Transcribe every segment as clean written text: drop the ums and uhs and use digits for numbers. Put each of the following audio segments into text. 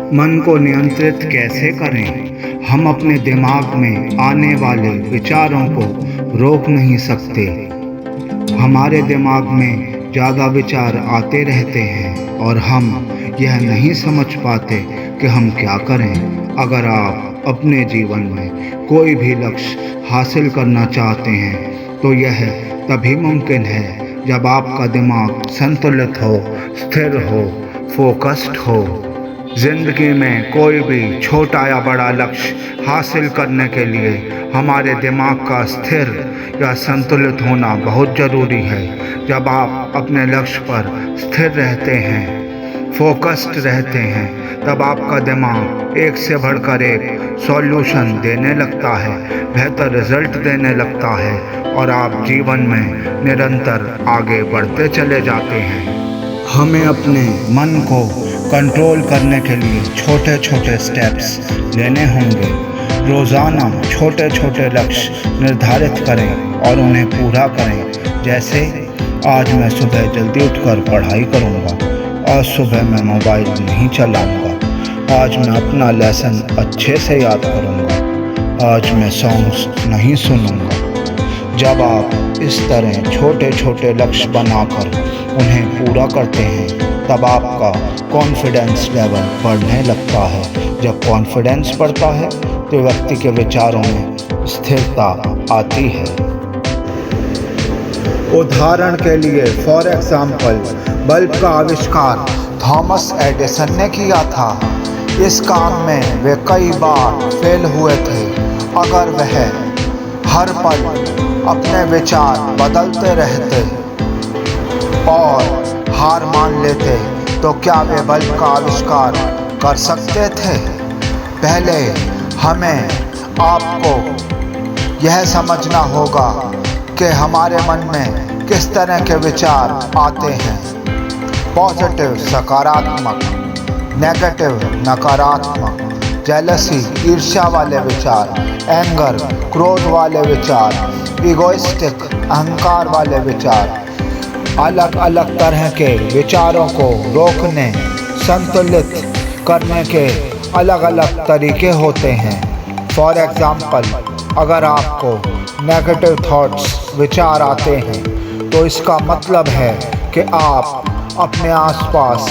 मन को नियंत्रित कैसे करें? हम अपने दिमाग में आने वाले विचारों को रोक नहीं सकते। हमारे दिमाग में ज़्यादा विचार आते रहते हैं और हम यह नहीं समझ पाते कि हम क्या करें। अगर आप अपने जीवन में कोई भी लक्ष्य हासिल करना चाहते हैं तो यह तभी मुमकिन है जब आपका दिमाग संतुलित हो, स्थिर हो, फोकस्ड हो। जिंदगी में कोई भी छोटा या बड़ा लक्ष्य हासिल करने के लिए हमारे दिमाग का स्थिर या संतुलित होना बहुत ज़रूरी है। जब आप अपने लक्ष्य पर स्थिर रहते हैं, फोकस्ड रहते हैं, तब आपका दिमाग एक से बढ़कर एक सॉल्यूशन देने लगता है, बेहतर रिजल्ट देने लगता है और आप जीवन में निरंतर आगे बढ़ते चले जाते हैं। हमें अपने मन को कंट्रोल करने के लिए छोटे छोटे स्टेप्स लेने होंगे। रोज़ाना छोटे छोटे लक्ष्य निर्धारित करें और उन्हें पूरा करें। जैसे आज मैं सुबह जल्दी उठकर पढ़ाई करूँगा, आज सुबह मैं मोबाइल नहीं चलाऊँगा, आज मैं अपना लेसन अच्छे से याद करूँगा, आज मैं सॉन्ग्स नहीं सुनूँगा। जब आप इस तरह छोटे छोटे लक्ष्य बनाकर उन्हें पूरा करते हैं तब आपका कॉन्फिडेंस लेवल बढ़ने लगता है। जब कॉन्फिडेंस बढ़ता है तो व्यक्ति के विचारों में स्थिरता आती है। उदाहरण के लिए फॉर एग्जाम्पल बल्ब का आविष्कार थॉमस एडिसन ने किया था। इस काम में वे कई बार फेल हुए थे। अगर वह हर पल अपने विचार बदलते रहते और हार मान लेते तो क्या वे बल्ब का आविष्कार कर सकते थे? पहले हमें आपको यह समझना होगा कि हमारे मन में किस तरह के विचार आते हैं। पॉजिटिव सकारात्मक, नेगेटिव नकारात्मक, जेलसी ईर्ष्या वाले विचार, एंगर क्रोध वाले विचार, इगोइस्टिक अहंकार वाले विचार। अलग अलग तरह के विचारों को रोकने, संतुलित करने के अलग अलग तरीके होते हैं। फॉर एग्जाम्पल अगर आपको नेगेटिव थॉट्स विचार आते हैं तो इसका मतलब है कि आप अपने आसपास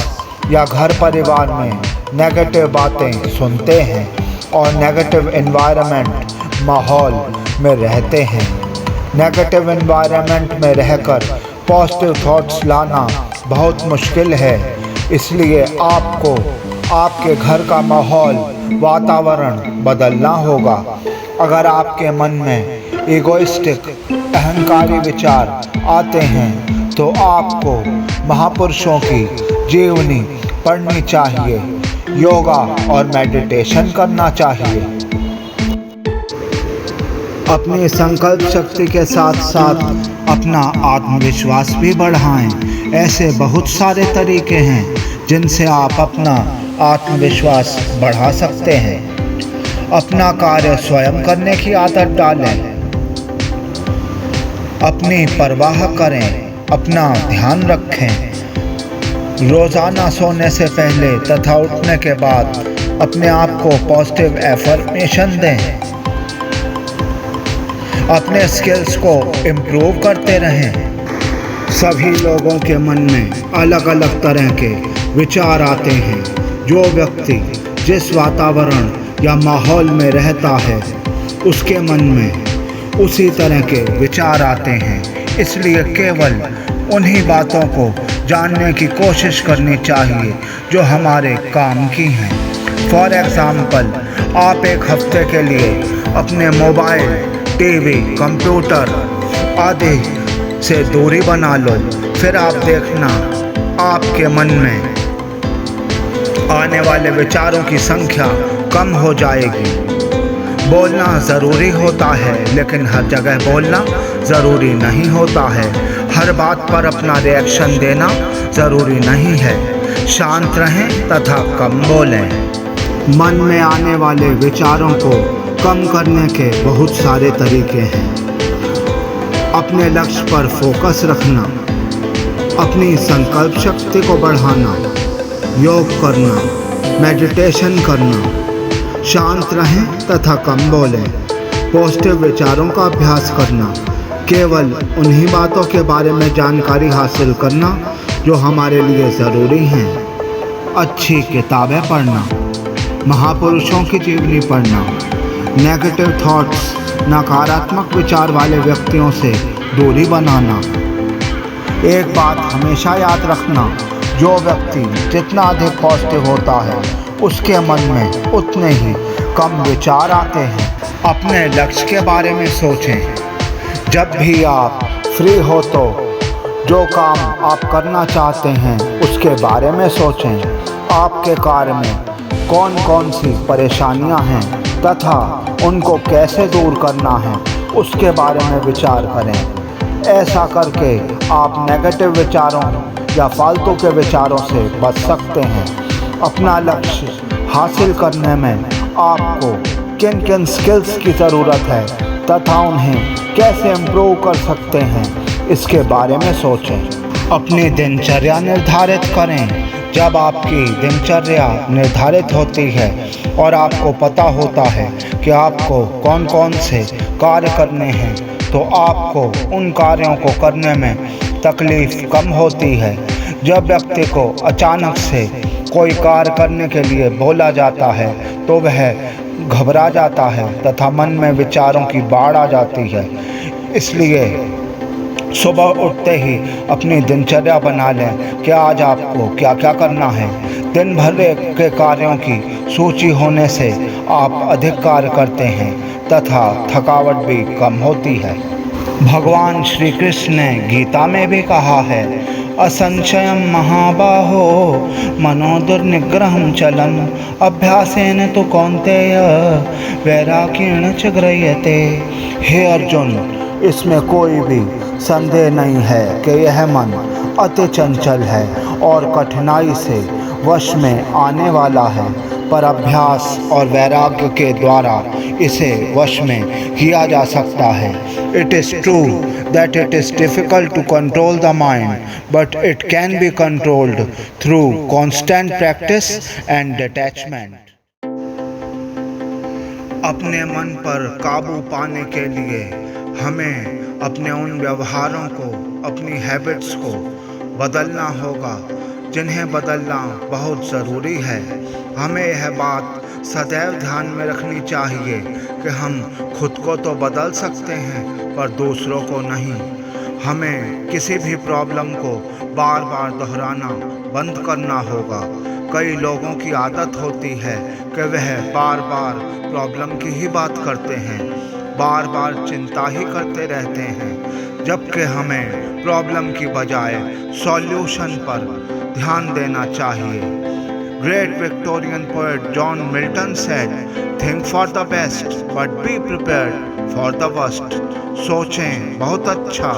या घर परिवार में नेगेटिव बातें सुनते हैं और नेगेटिव एनवायरनमेंट माहौल में रहते हैं। नेगेटिव एनवायरनमेंट में रहकर पॉजिटिव थॉट्स लाना बहुत मुश्किल है। इसलिए आपको आपके घर का माहौल, वातावरण बदलना होगा। अगर आपके मन में इगोइस्टिक अहंकारी विचार आते हैं तो आपको महापुरुषों की जीवनी पढ़नी चाहिए, योगा और मेडिटेशन करना चाहिए। अपनी संकल्प शक्ति के साथ साथ अपना आत्मविश्वास भी बढ़ाएं। ऐसे बहुत सारे तरीके हैं जिनसे आप अपना आत्मविश्वास बढ़ा सकते हैं। अपना कार्य स्वयं करने की आदत डालें, अपनी परवाह करें, अपना ध्यान रखें। रोज़ाना सोने से पहले तथा उठने के बाद अपने आप को पॉजिटिव एफर्मेशन दें। अपने स्किल्स को इम्प्रूव करते रहें। सभी लोगों के मन में अलग अलग तरह के विचार आते हैं। जो व्यक्ति जिस वातावरण या माहौल में रहता है उसके मन में उसी तरह के विचार आते हैं। इसलिए केवल उन्हीं बातों को जानने की कोशिश करनी चाहिए जो हमारे काम की हैं। फॉर एग्जाम्पल आप एक हफ्ते के लिए अपने मोबाइल, टीवी, कंप्यूटर आदि से दूरी बना लो। फिर आप देखना आपके मन में आने वाले विचारों की संख्या कम हो जाएगी। बोलना ज़रूरी होता है लेकिन हर जगह बोलना ज़रूरी नहीं होता है। हर बात पर अपना रिएक्शन देना ज़रूरी नहीं है। शांत रहें तथा कम बोलें। मन में आने वाले विचारों को कम करने के बहुत सारे तरीके हैं। अपने लक्ष्य पर फोकस रखना, अपनी संकल्प शक्ति को बढ़ाना, योग करना, मेडिटेशन करना, शांत रहें तथा कम बोलें, पॉजिटिव विचारों का अभ्यास करना, केवल उन्हीं बातों के बारे में जानकारी हासिल करना जो हमारे लिए ज़रूरी हैं, अच्छी किताबें पढ़ना, महापुरुषों की जीवनी पढ़ना, नेगेटिव थॉट्स, नकारात्मक विचार वाले व्यक्तियों से दूरी बनाना। एक बात हमेशा याद रखना, जो व्यक्ति जितना अधिक पॉजिटिव होता है उसके मन में उतने ही कम विचार आते हैं। अपने लक्ष्य के बारे में सोचें। जब भी आप फ्री हो तो जो काम आप करना चाहते हैं उसके बारे में सोचें। आपके कार्य में कौन कौन सी परेशानियां हैं तथा उनको कैसे दूर करना है उसके बारे में विचार करें। ऐसा करके आप नेगेटिव विचारों या फालतू के विचारों से बच सकते हैं। अपना लक्ष्य हासिल करने में आपको किन किन स्किल्स की ज़रूरत है तथा उन्हें कैसे इम्प्रूव कर सकते हैं इसके बारे में सोचें। अपनी दिनचर्या निर्धारित करें। जब आपकी दिनचर्या निर्धारित होती है और आपको पता होता है कि आपको कौन कौन से कार्य करने हैं तो आपको उन कार्यों को करने में तकलीफ़ कम होती है। जब व्यक्ति को अचानक से कोई कार्य करने के लिए बोला जाता है तो वह घबरा जाता है तथा मन में विचारों की बाढ़ आ जाती है। इसलिए सुबह उठते ही अपनी दिनचर्या बना लें कि आज आपको क्या क्या करना है। दिन भर के कार्यों की सूची होने से आप अधिक कार्य करते हैं तथा थकावट भी कम होती है। भगवान श्री कृष्ण ने गीता में भी कहा है, असंशयम महाबाहो मनोदुर्निग्रहं चलम अभ्यासेन तु कौन्तेय वैराग्येण च गृह्यते। हे अर्जुन, इसमें कोई भी संदेह नहीं है कि यह मन अति चंचल है और कठिनाई से वश में आने वाला है, पर अभ्यास और वैराग्य के द्वारा इसे वश में किया जा सकता है। It is true that it is difficult to control the mind, but it can be controlled through constant practice and detachment. अपने मन पर काबू पाने के लिए हमें अपने उन व्यवहारों को, अपनी हैबिट्स को बदलना होगा जिन्हें बदलना बहुत ज़रूरी है। हमें यह बात सदैव ध्यान में रखनी चाहिए कि हम खुद को तो बदल सकते हैं पर दूसरों को नहीं। हमें किसी भी प्रॉब्लम को बार बार दोहराना बंद करना होगा। कई लोगों की आदत होती है कि वह बार बार प्रॉब्लम की ही बात करते हैं, बार बार चिंता ही करते रहते हैं, जबकि हमें प्रॉब्लम की बजाय सॉल्यूशन पर ध्यान देना चाहिए। Great Victorian poet John Milton said, "Think for the best, but be prepared for the worst." सोचें बहुत अच्छा,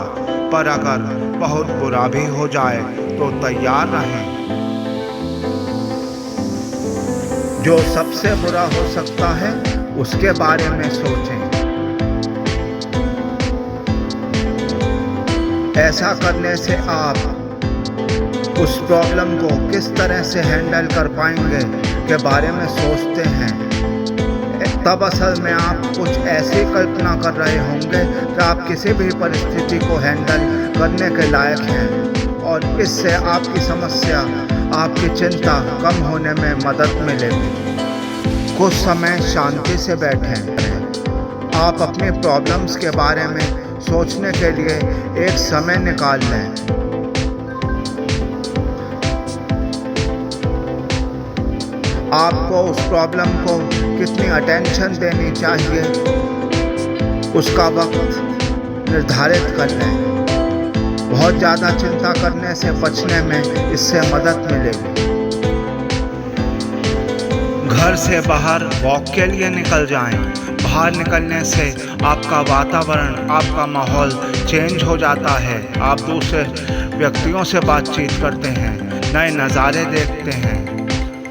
पर अगर बहुत बुरा भी हो जाए तो तैयार रहें। जो सबसे बुरा हो सकता है उसके बारे में सोचें। ऐसा करने से आप उस प्रॉब्लम को किस तरह से हैंडल कर पाएंगे के बारे में सोचते हैं। तब असल में आप कुछ ऐसी कल्पना कर रहे होंगे कि आप किसी भी परिस्थिति को हैंडल करने के लायक हैं और इससे आपकी समस्या, आपकी चिंता कम होने में मदद मिलेगी। कुछ समय शांति से बैठें। आप अपनी प्रॉब्लम्स के बारे में सोचने के लिए एक समय निकाल लें। आपको उस प्रॉब्लम को कितनी अटेंशन देनी चाहिए उसका वक्त निर्धारित कर लें। बहुत ज़्यादा चिंता करने से बचने में इससे मदद मिलेगी। घर से बाहर वॉक के लिए निकल जाएं। बाहर निकलने से आपका वातावरण, आपका माहौल चेंज हो जाता है। आप दूसरे व्यक्तियों से बातचीत करते हैं, नए नज़ारे देखते हैं,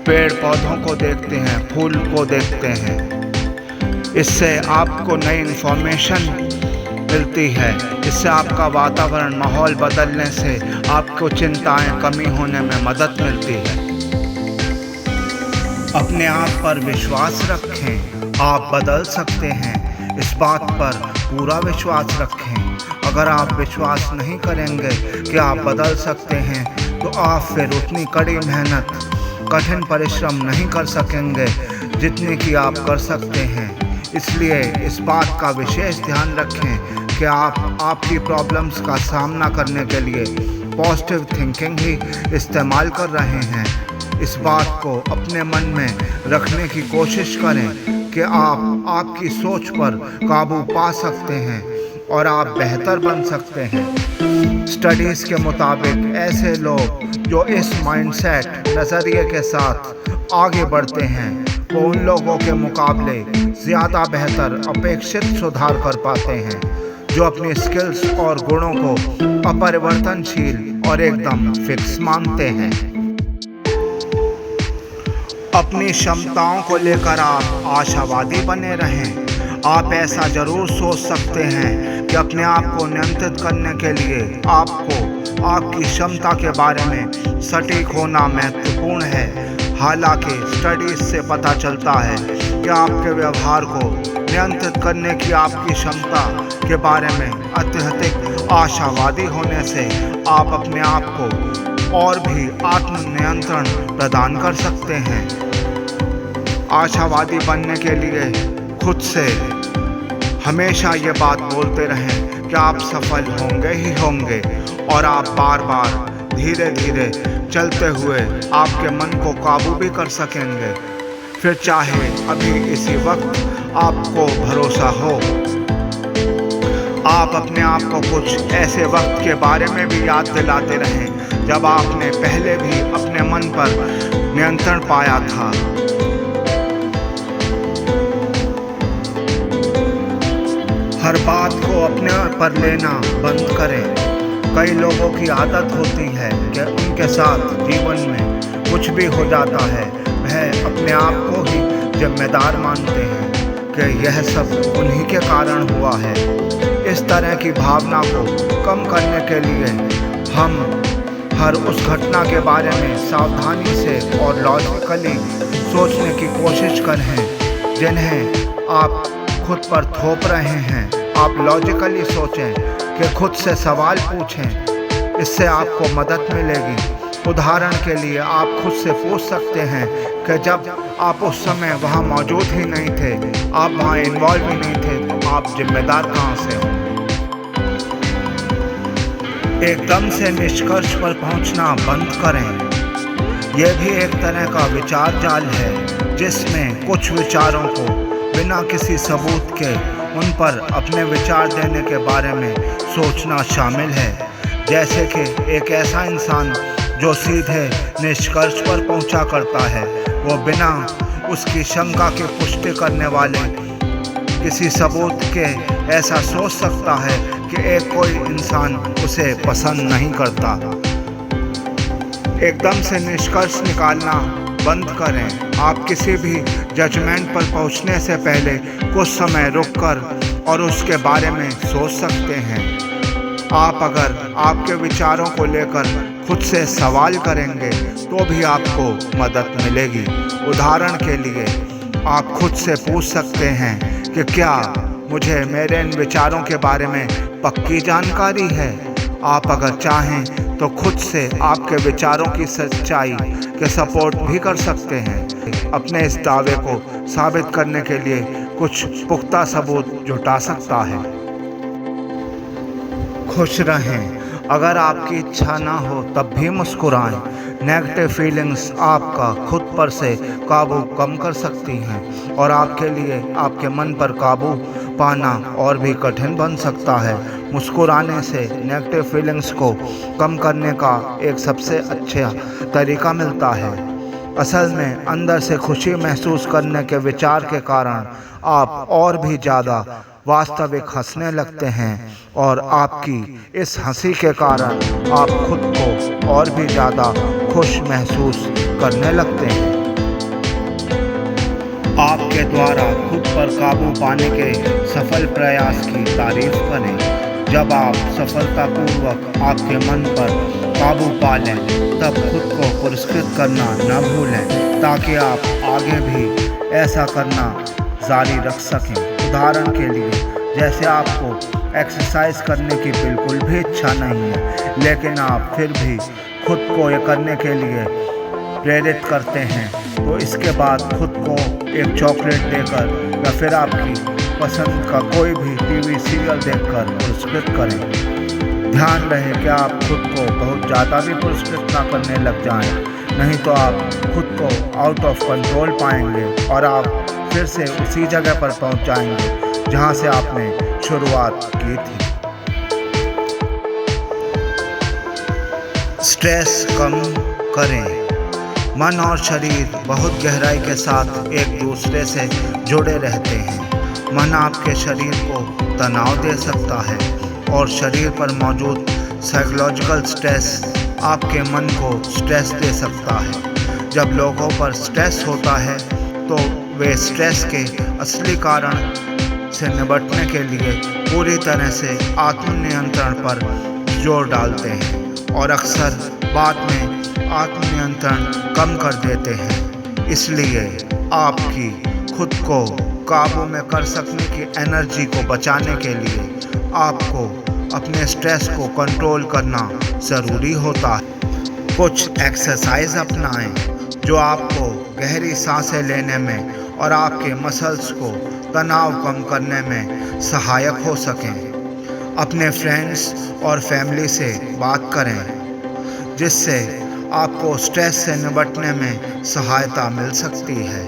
पेड़ पौधों को देखते हैं, फूल को देखते हैं। इससे आपको नई इन्फॉर्मेशन मिलती है। इससे आपका वातावरण, माहौल बदलने से आपको चिंताएं कमी होने में मदद मिलती है। अपने आप पर विश्वास रखें, आप बदल सकते हैं, इस बात पर पूरा विश्वास रखें। अगर आप विश्वास नहीं करेंगे कि आप बदल सकते हैं तो आप फिर उतनी कड़ी मेहनत, कठिन परिश्रम नहीं कर सकेंगे जितनी कि आप कर सकते हैं। इसलिए इस बात का विशेष ध्यान रखें कि आप आपकी प्रॉब्लम्स का सामना करने के लिए पॉजिटिव थिंकिंग ही इस्तेमाल कर रहे हैं। इस बात को अपने मन में रखने की कोशिश करें कि आप आपकी सोच पर काबू पा सकते हैं और आप बेहतर बन सकते हैं। स्टडीज़ के मुताबिक ऐसे लोग जो इस माइंडसेट नज़रिए के साथ आगे बढ़ते हैं वो उन लोगों के मुकाबले ज़्यादा बेहतर अपेक्षित सुधार कर पाते हैं, जो अपनी स्किल्स और गुणों को अपरिवर्तनशील और एकदम फिक्स मानते हैं। अपनी क्षमताओं को लेकर आप आशावादी बने रहें। आप ऐसा ज़रूर सोच सकते हैं कि अपने आप को नियंत्रित करने के लिए आपको आपकी क्षमता के बारे में सटीक होना महत्वपूर्ण है। हालांकि स्टडीज से पता चलता है कि आपके व्यवहार को नियंत्रित करने की आपकी क्षमता के बारे में अत्यधिक आशावादी होने से आप अपने आप को और भी आत्मनियंत्रण प्रदान कर सकते हैं। आशावादी बनने के लिए खुद से हमेशा ये बात बोलते रहें कि आप सफल होंगे ही होंगे, और आप बार बार धीरे धीरे चलते हुए आपके मन को काबू भी कर सकेंगे। फिर चाहे अभी इसी वक्त आपको भरोसा हो, आप अपने आप को कुछ ऐसे वक्त के बारे में भी याद दिलाते रहें जब आपने पहले भी अपने मन पर नियंत्रण पाया था। हर बात को अपने पर लेना बंद करें। कई लोगों की आदत होती है कि उनके साथ जीवन में कुछ भी हो जाता है, वह अपने आप को ही जिम्मेदार मानते हैं कि यह सब उन्हीं के कारण हुआ है। इस तरह की भावना को कम करने के लिए हम हर उस घटना के बारे में सावधानी से और लॉजिकली सोचने की कोशिश करें जिन्हें आप खुद पर थोप रहे हैं। आप लॉजिकली सोचें कि खुद से सवाल पूछें, इससे आपको मदद मिलेगी। उदाहरण के लिए आप खुद से पूछ सकते हैं कि जब आप उस समय वहाँ मौजूद ही नहीं थे, आप वहाँ इन्वॉल्व ही नहीं थे, तो आप जिम्मेदार कहाँ से हो। एकदम से निष्कर्ष पर पहुँचना बंद करें। यह भी एक तरह का विचार जाल है जिसमें कुछ विचारों को बिना किसी सबूत के उन पर अपने विचार देने के बारे में सोचना शामिल है। जैसे कि एक ऐसा इंसान जो सीधे निष्कर्ष पर पहुंचा करता है, वो बिना उसकी शंका की पुष्टि करने वाले किसी सबूत के ऐसा सोच सकता है कि एक कोई इंसान उसे पसंद नहीं करता। एकदम से निष्कर्ष निकालना बंद करें। आप किसी भी जजमेंट पर पहुंचने से पहले कुछ समय रुककर और उसके बारे में सोच सकते हैं। आप अगर आपके विचारों को लेकर खुद से सवाल करेंगे तो भी आपको मदद मिलेगी। उदाहरण के लिए आप खुद से पूछ सकते हैं कि क्या मुझे मेरे इन विचारों के बारे में पक्की जानकारी है। आप अगर चाहें तो खुद से आपके विचारों की सच्चाई के सपोर्ट भी कर सकते हैं। अपने इस दावे को साबित करने के लिए कुछ पुख्ता सबूत जुटा सकता है। खुश रहें। अगर आपकी इच्छा ना हो तब भी मुस्कुराएं। नेगेटिव फीलिंग्स आपका खुद पर से काबू कम कर सकती हैं और आपके लिए आपके मन पर काबू पाना और भी कठिन बन सकता है। मुस्कुराने से नेगेटिव फीलिंग्स को कम करने का एक सबसे अच्छा तरीका मिलता है। असल में अंदर से खुशी महसूस करने के विचार के कारण आप और भी ज़्यादा वास्तविक हंसने लगते हैं और आपकी इस हंसी के कारण आप खुद को और भी ज़्यादा खुश महसूस करने लगते हैं। आपके द्वारा खुद पर काबू पाने के सफल प्रयास की तारीफ करें। जब आप सफलतापूर्वक आपके मन पर काबू पा लें तब खुद को पुरस्कृत करना न भूलें ताकि आप आगे भी ऐसा करना जारी रख सकें। उदाहरण के लिए, जैसे आपको एक्सरसाइज करने की बिल्कुल भी इच्छा नहीं है लेकिन आप फिर भी खुद को ये करने के लिए प्रेरित करते हैं, तो इसके बाद खुद को एक चॉकलेट देकर या फिर आपकी पसंद का कोई भी टीवी सीरियल देखकर पुरस्कृत करें। ध्यान रहे कि आप खुद को बहुत ज़्यादा भी पुरस्कृत ना करने लग जाएं, नहीं तो आप खुद को आउट ऑफ कंट्रोल पाएंगे और आप फिर से उसी जगह पर पहुंच जाएंगे जहां से आपने शुरुआत की थी। स्ट्रेस कम करें। मन और शरीर बहुत गहराई के साथ एक दूसरे से जुड़े रहते हैं। मन आपके शरीर को तनाव दे सकता है और शरीर पर मौजूद साइकोलॉजिकल स्ट्रेस आपके मन को स्ट्रेस दे सकता है। जब लोगों पर स्ट्रेस होता है तो वे स्ट्रेस के असली कारण से निपटने के लिए पूरी तरह से आत्मनियंत्रण पर जोर डालते हैं और अक्सर बाद में आत्मनियंत्रण कम कर देते हैं। इसलिए आपकी खुद को काबू में कर सकने की एनर्जी को बचाने के लिए आपको अपने स्ट्रेस को कंट्रोल करना ज़रूरी होता है। कुछ एक्सरसाइज अपनाएं जो आपको गहरी सांसें लेने में और आपके मसल्स को तनाव कम करने में सहायक हो सकें। अपने फ्रेंड्स और फैमिली से बात करें जिससे आपको स्ट्रेस से निपटने में सहायता मिल सकती है।